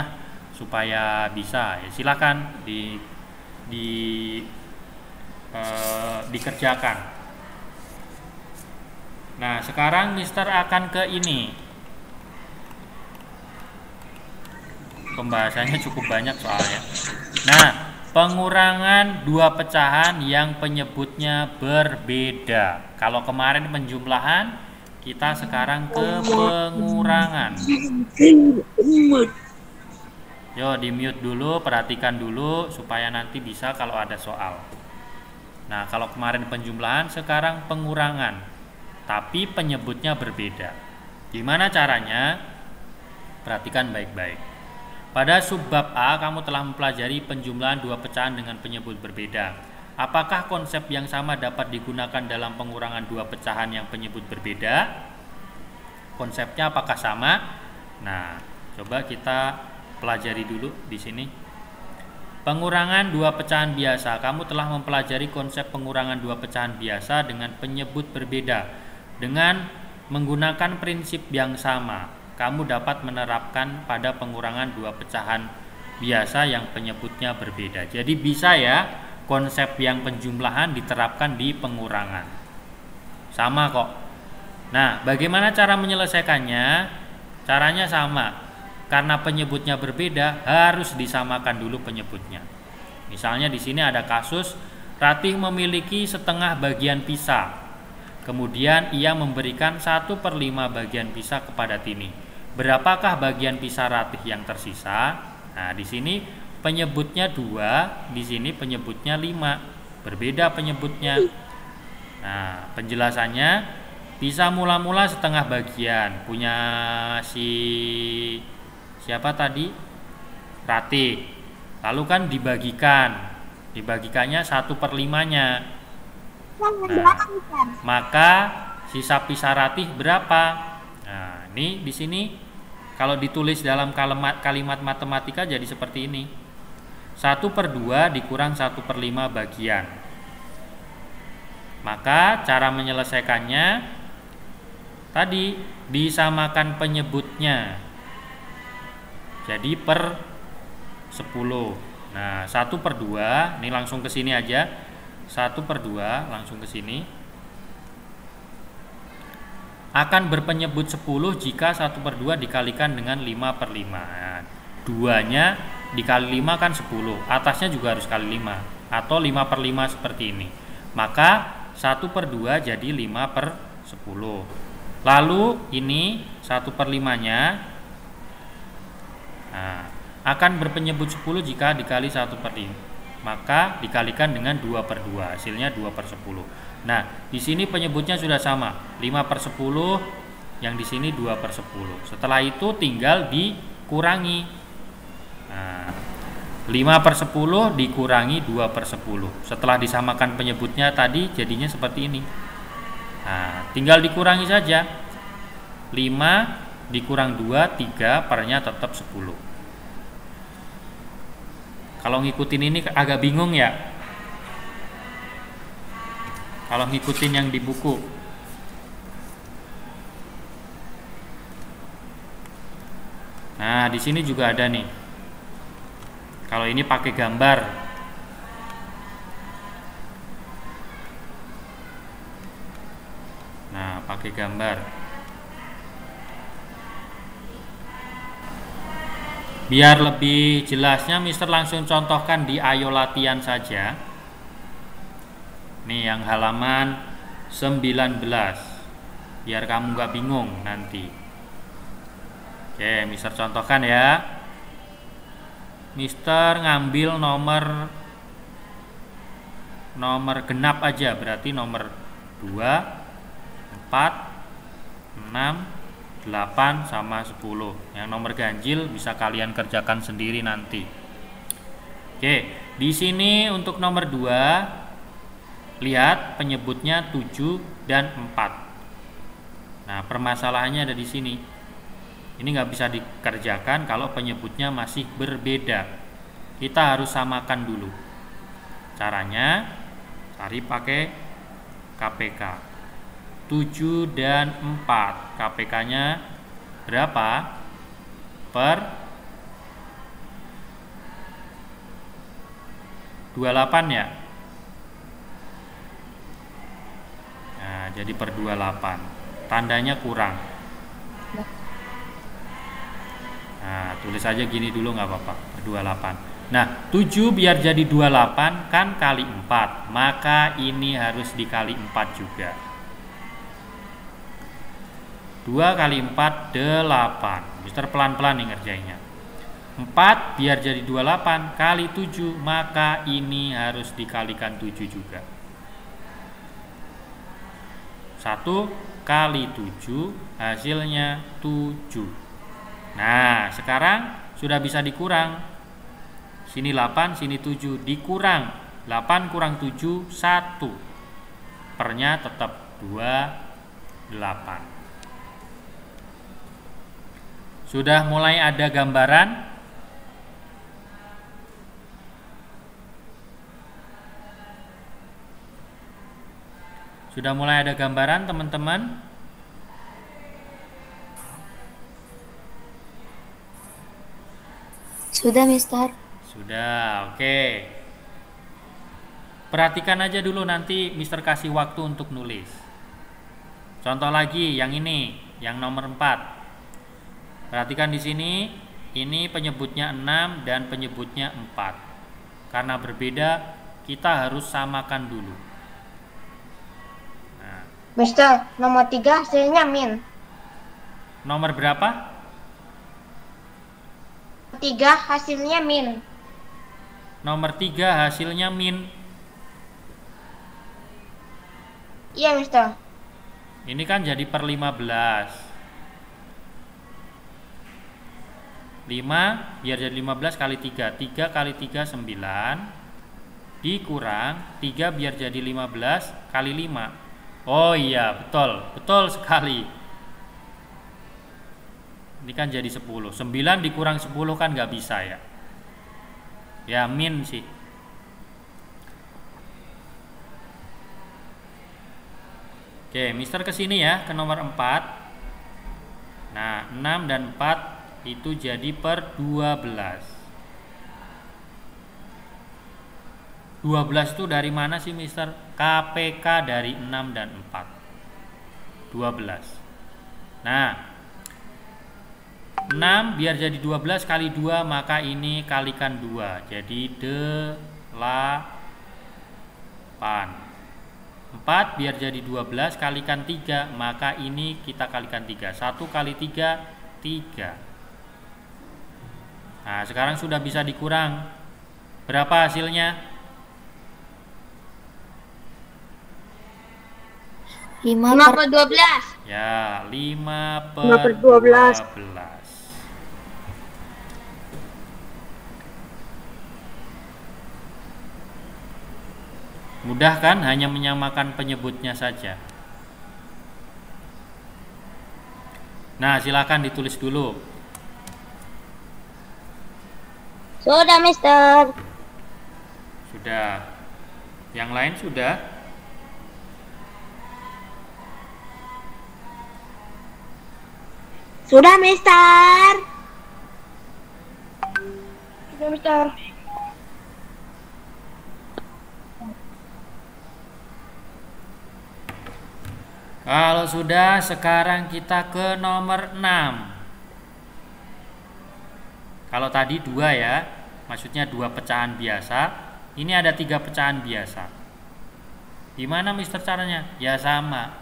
supaya bisa. Ya silakan dikerjakan. Nah, sekarang Mister akan ke ini. Pembahasannya cukup banyak soalnya. Nah, pengurangan dua pecahan yang penyebutnya berbeda. Kalau kemarin penjumlahan, kita sekarang ke pengurangan. Yo, di mute dulu, perhatikan dulu supaya nanti bisa kalau ada soal. Nah, kalau kemarin penjumlahan, sekarang pengurangan. Tapi penyebutnya berbeda. Gimana caranya? Perhatikan baik-baik. Pada subbab A, kamu telah mempelajari penjumlahan dua pecahan dengan penyebut berbeda. Apakah konsep yang sama dapat digunakan dalam pengurangan dua pecahan yang penyebut berbeda? Konsepnya apakah sama? Nah, coba kita pelajari dulu di sini. Pengurangan dua pecahan biasa. Kamu telah mempelajari konsep pengurangan dua pecahan biasa dengan penyebut berbeda. Dengan menggunakan prinsip yang sama, kamu dapat menerapkan pada pengurangan dua pecahan biasa yang penyebutnya berbeda. Jadi bisa ya konsep yang penjumlahan diterapkan di pengurangan. Sama kok. Nah, bagaimana cara menyelesaikannya? Caranya sama. Karena penyebutnya berbeda, harus disamakan dulu penyebutnya. Misalnya di sini ada kasus Ratih memiliki setengah bagian pisah. Kemudian ia memberikan 1/5 bagian pisah kepada Tini. Berapakah bagian pisah Ratih yang tersisa? Nah, di sini penyebutnya 2, di sini penyebutnya 5. Berbeda penyebutnya. Nah, penjelasannya pisah mula-mula setengah bagian. Punya siapa tadi? Ratih. Lalu kan dibagikannya 1/5-nya. Nah, maka sisa pisah Ratih berapa? Nah, ini di sini kalau ditulis dalam kalimat matematika jadi seperti ini. 1/2 dikurang 1/5 bagian. Maka cara menyelesaikannya tadi disamakan penyebutnya. Jadi per 10. Nah, 1/2 ini langsung ke sini aja. 1/2 langsung ke sini. Akan berpenyebut 10 jika 1/2 dikalikan dengan 5/5. Nah, 2-nya dikali 5 kan 10. Atasnya juga harus kali 5 atau 5/5 seperti ini. Maka 1/2 jadi 5/10. Lalu ini 1/5-nya akan berpenyebut 10 jika dikali 1/5. Maka dikalikan dengan 2/2, hasilnya 2/10. Nah, di sini penyebutnya sudah sama, 5/10, yang di sini 2/10. Setelah itu tinggal dikurangi. Nah, 5/10 dikurangi 2/10. Setelah disamakan penyebutnya tadi jadinya seperti ini. Nah, tinggal dikurangi saja. 5 dikurang 2, 3, pernya tetap 10. Kalau ngikutin ini agak bingung ya. Kalau ngikutin yang di buku. Nah, di sini juga ada nih. Kalau ini pakai gambar. Nah, pakai gambar. Biar lebih jelasnya, Mister langsung contohkan di ayo latihan saja. Nih yang halaman 19. Biar kamu gak bingung nanti. Oke, Mister contohkan ya. Mister ngambil nomor genap aja, berarti nomor 2, 4, 6, 8 sama 10. Yang nomor ganjil bisa kalian kerjakan sendiri nanti. Oke, di sini untuk nomor 2 lihat penyebutnya 7 dan 4. Nah, permasalahannya ada di sini. Ini nggak bisa dikerjakan kalau penyebutnya masih berbeda. Kita harus samakan dulu. Caranya cari pakai KPK. 7 dan 4. KPK-nya berapa? Per 28 ya. Nah, jadi per 28. Tandanya kurang. Nah, tulis aja gini dulu nggak apa-apa. 28. Nah, 7 biar jadi 28 kan kali 4. Maka ini harus dikali 4 juga. 2 kali 4, 8. Mister pelan-pelan nih ngerjainnya. 4 biar jadi 28 kali 7, maka ini harus dikalikan 7 juga. 1 kali 7 hasilnya 7. Nah, sekarang sudah bisa dikurang. Sini 8, sini 7, dikurang. 8 kurang 7, 1. Pernya tetap 28. Sudah mulai ada gambaran? Sudah mulai ada gambaran teman-teman? Sudah, Mister. Sudah, oke. Perhatikan aja dulu, nanti Mister kasih waktu untuk nulis. Contoh lagi yang ini, yang nomor 4. Perhatikan di sini, ini penyebutnya 6 dan penyebutnya 4. Karena berbeda, kita harus samakan dulu. Nah, Mister, nomor 3 hasilnya min. nomor berapa? 3 hasilnya min. Nomor 3 hasilnya min. Iya, Mister. Ini kan jadi per 15. 5 biar jadi 15 kali 3. 3 kali 3 9. Dikurang 3 biar jadi 15 kali 5. Oh iya, betul. Betul sekali. Ini kan jadi 10. 9 dikurang 10 kan nggak bisa ya. Ya min sih. Oke, Mister kesini ya, ke nomor 4. Nah, 6 dan 4 itu jadi per 12. 12 itu dari mana sih Mister? KPK dari 6 dan 4. 12. Nah, 6 biar jadi 12 kali 2, maka ini kalikan 2. Jadi 8. 4 biar jadi 12 kalikan 3, maka ini kita kalikan 3. 1 kali 3, 3. Nah, sekarang sudah bisa dikurang. Berapa hasilnya? 5 5 per per 12. Ya, 5 5 per per 12. 12. Mudah kan? Hanya menyamakan penyebutnya saja. Nah, silakan ditulis dulu. Sudah, Mister. Sudah. Yang lain sudah? Sudah, Mister. Sudah, Mister. Kalau sudah, sekarang kita ke nomor 6. Kalau tadi 2 ya, maksudnya 2 pecahan biasa. Ini ada 3 pecahan biasa. Gimana Mister caranya? Ya sama.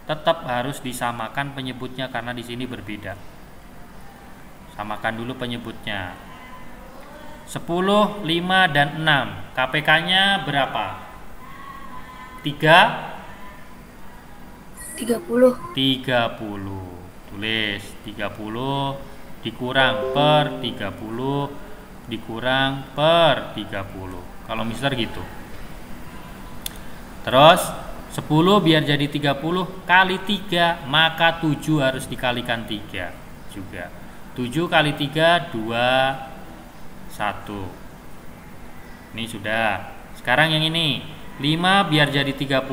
Tetap harus disamakan penyebutnya karena di sini berbeda. Samakan dulu penyebutnya. 10, 5, dan 6. KPK-nya berapa? 3? 30. 30. Tulis 30 dikurang per 30 dikurang per 30. Kalau Mister gitu. Terus 10 biar jadi 30 kali 3, maka 7 harus dikalikan 3 juga. 7 kali 3 2 1. Ini sudah. Sekarang yang ini 5 biar jadi 30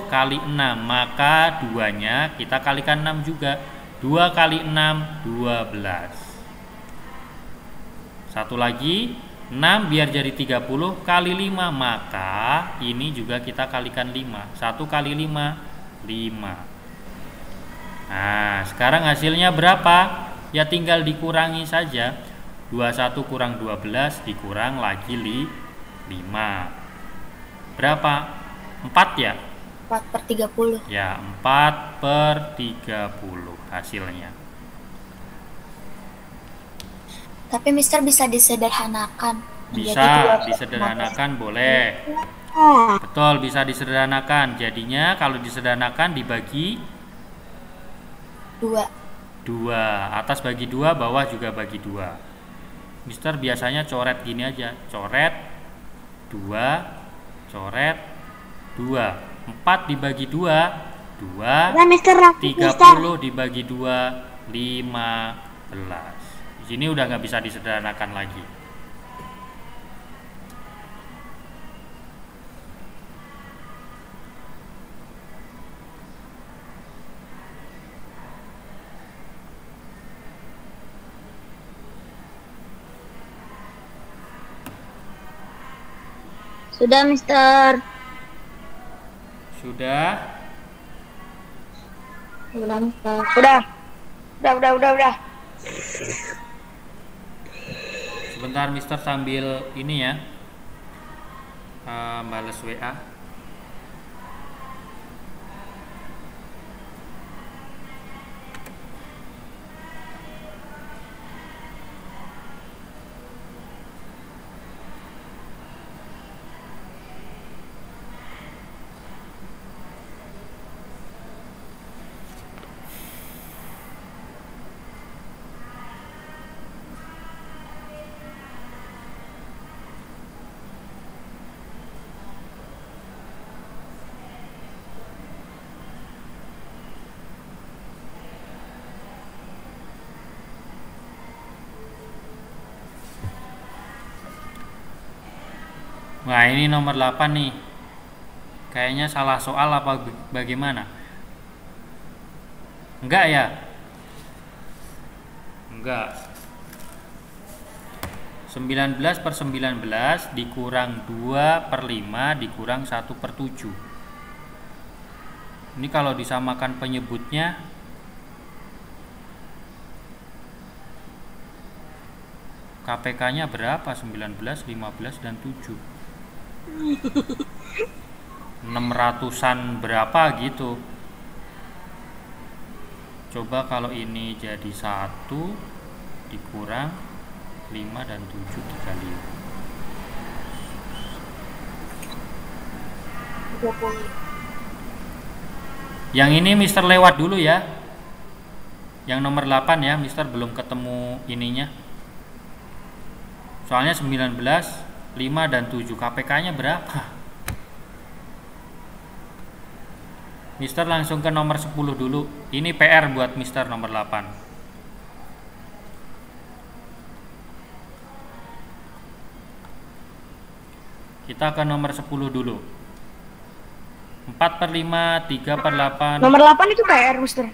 kali 6, maka 2-nya kita kalikan 6 juga. 2 kali 6 12. Satu lagi 6 biar jadi 30 kali 5, maka ini juga kita kalikan 5. 1 kali 5 5. Nah, sekarang hasilnya berapa? Ya tinggal dikurangi saja. 21 kurang 12 dikurang lagi 5. Berapa? 4 ya? 4 per 30. Ya, 4 per 30 hasilnya. Tapi Mister bisa disederhanakan. Bisa disederhanakan, boleh. Betul, bisa disederhanakan. Jadinya kalau disederhanakan dibagi 2. 2. Atas bagi 2, bawah juga bagi 2. Mister biasanya coret gini aja. Coret 2, coret 2. 4 dibagi 2, 2. Sudah, Mister. 30 dibagi 2, 15. Di sini udah nggak bisa disederhanakan lagi. Sudah, Mister. Sudah. Sudah, Mister. Udah. Sebentar Mister sambil ini ya, balas WA. Nah ini nomor 8 nih. Kayaknya salah soal apa bagaimana? Enggak ya? Enggak. 19/19 dikurang 2/5 dikurang 1/7. Ini kalau disamakan penyebutnya KPK-nya berapa? 19, 15, dan 7. 600-an berapa gitu. Coba kalau ini jadi 1 dikurang 5 dan 7 dikali 20. Yang ini Mister lewat dulu ya. Yang nomor 8 ya, Mister belum ketemu ininya. Soalnya 19, 5 dan 7 KPK-nya berapa? Mister langsung ke nomor 10 dulu. Ini PR buat Mister nomor 8. Kita ke nomor 10 dulu. 4/5, 3/8. Nomor 8 itu PR, Mister.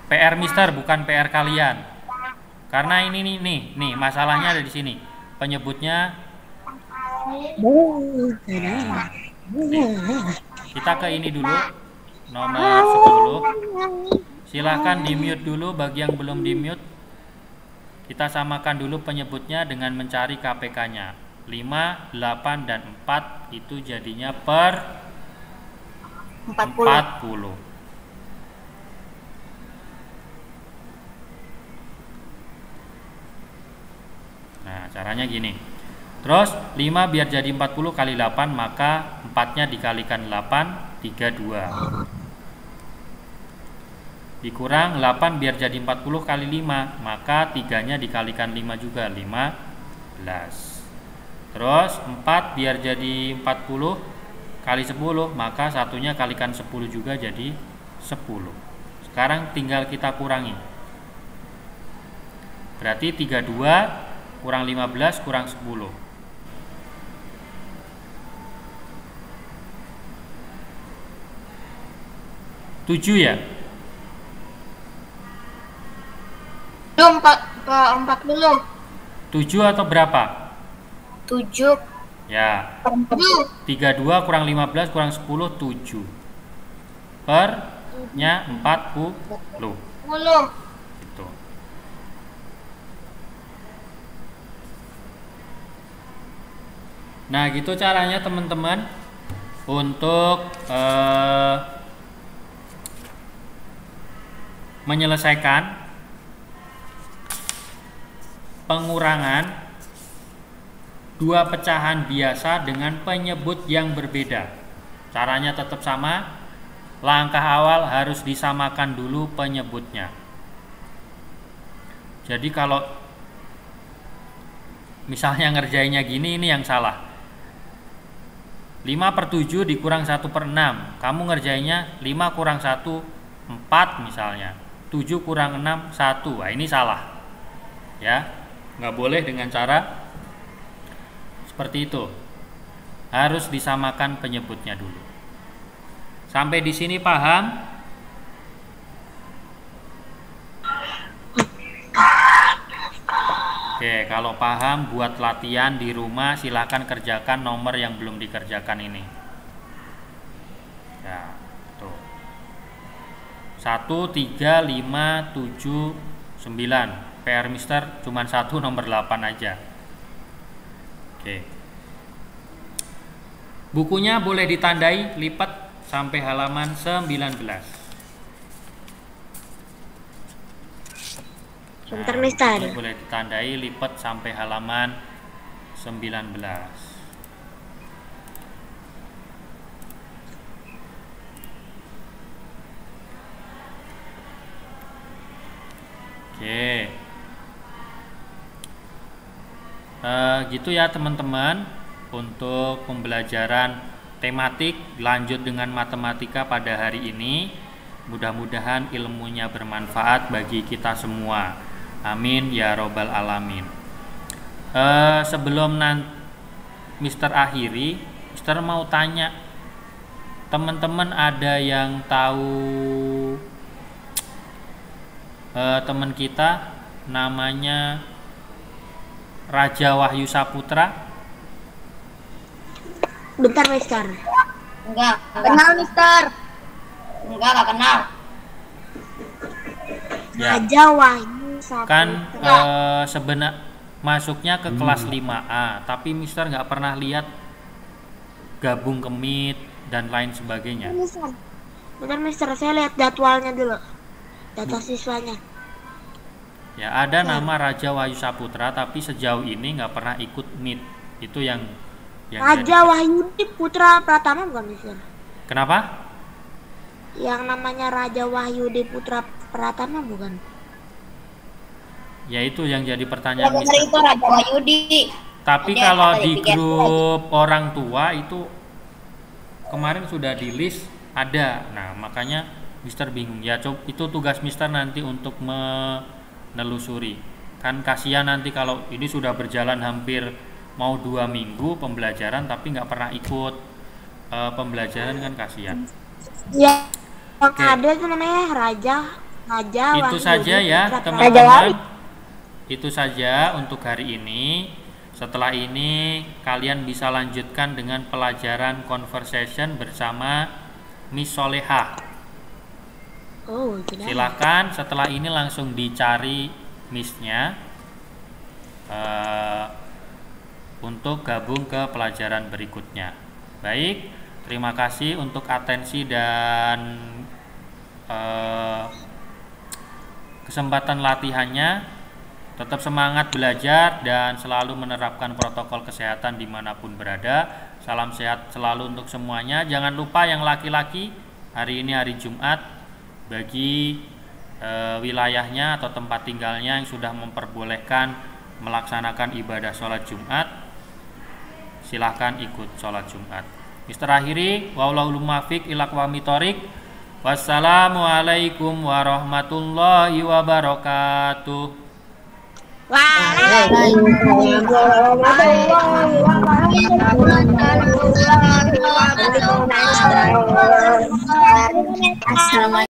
PR Mister bukan PR kalian. Karena ini nih masalahnya ada di sini. Penyebutnya kita ke ini dulu. Nomor 10. Silahkan di mute dulu bagi yang belum di mute. Kita samakan dulu penyebutnya dengan mencari KPK-nya. 5, 8, dan 4 itu jadinya per 40. Nah, caranya gini. Terus 5 biar jadi 40 kali 8, maka 4-nya dikalikan 8, 32. Dikurang 8 biar jadi 40 kali 5, maka 3-nya dikalikan 5 juga, 15. Terus 4 biar jadi 40 kali 10, maka 1-nya kalikan 10 juga jadi 10. Sekarang tinggal kita kurangi. Berarti 32 kurang 15 kurang 10. 7 ya? 40. 7 atau berapa? 7. Ya. 32 kurang 15 kurang 10, 7. Per-nya 40. Gitu. Nah, gitu caranya teman-teman untuk menyelesaikan pengurangan dua pecahan biasa dengan penyebut yang berbeda. Caranya tetap sama. Langkah awal harus disamakan dulu penyebutnya. Jadi kalau misalnya ngerjainnya gini, ini yang salah. 5/7 dikurang 1/6. Kamu ngerjainnya 5 kurang 1, 4 misalnya. 7 kurang 6, 1. Nah, ini salah. Ya. Nggak boleh dengan cara seperti itu. Harus disamakan penyebutnya dulu. Sampai di sini paham? Oke, kalau paham buat latihan di rumah, silakan kerjakan nomor yang belum dikerjakan ini. Ya, tuh. 1, 3, 5, 7, 9. PR Mister cuma 1, nomor 8 aja. Oke. Bukunya boleh ditandai, lipat sampai halaman 19. Sebentar, Mister. Boleh ditandai, lipat sampai halaman 19. Oke. Gitu ya teman-teman, untuk pembelajaran tematik lanjut dengan matematika pada hari ini. Mudah-mudahan ilmunya bermanfaat bagi kita semua. Amin ya robbal alamin. Sebelum Mister akhiri, Mister mau tanya, teman-teman ada yang tahu teman kita namanya Raja Wahyu Saputra? Bentar, Mister. Enggak kenal, Mister. Enggak kenal. Ya. Raja Wahyu Saputra. Kan masuknya ke kelas 5A, tapi Mister nggak pernah lihat gabung ke MIT dan lain sebagainya. Bentar, Mister, saya lihat jadwalnya dulu. Data siswanya. Ya, ada nama Raja Wahyu Saputra, tapi sejauh ini nggak pernah ikut MIT. Itu yang Raja Wahyudi Putra Pratama bukan, Mister? Kenapa? Yang namanya Raja Wahyudi Putra Pratama bukan? Ya, itu yang jadi pertanyaan Benar Mister. itu Raja Wahyudi. Tapi Ada- kalau ada di tiga grup orang tua itu kemarin sudah di list ada. Nah, makanya Mister bingung. Ya, itu tugas Mister nanti untuk menelusuri. Kan kasihan nanti kalau ini sudah berjalan hampir mau 2 minggu pembelajaran tapi nggak pernah ikut pembelajaran, kan kasihan. Ya, yang Oke. ada itu namanya Raja Itu Wahyudi saja ya Putra Raja teman-teman. Wali. Itu saja untuk hari ini. Setelah ini kalian bisa lanjutkan dengan pelajaran conversation bersama Miss Soleha. Oh, tidak. Silakan setelah ini langsung dicari Miss-nya untuk gabung ke pelajaran berikutnya. Baik, terima kasih untuk atensi dan kesempatan latihannya. Tetap semangat belajar dan selalu menerapkan protokol kesehatan dimanapun berada. Salam sehat selalu untuk semuanya. Jangan lupa yang laki-laki, hari ini hari Jumat, bagi wilayahnya atau tempat tinggalnya yang sudah memperbolehkan melaksanakan ibadah sholat Jumat, silahkan ikut sholat Jumat. Mister akhiri, wallahul muwaffiq ila aqwamit thoriq. Wassalamualaikum warahmatullahi wabarakatuh. Assalamualaikum.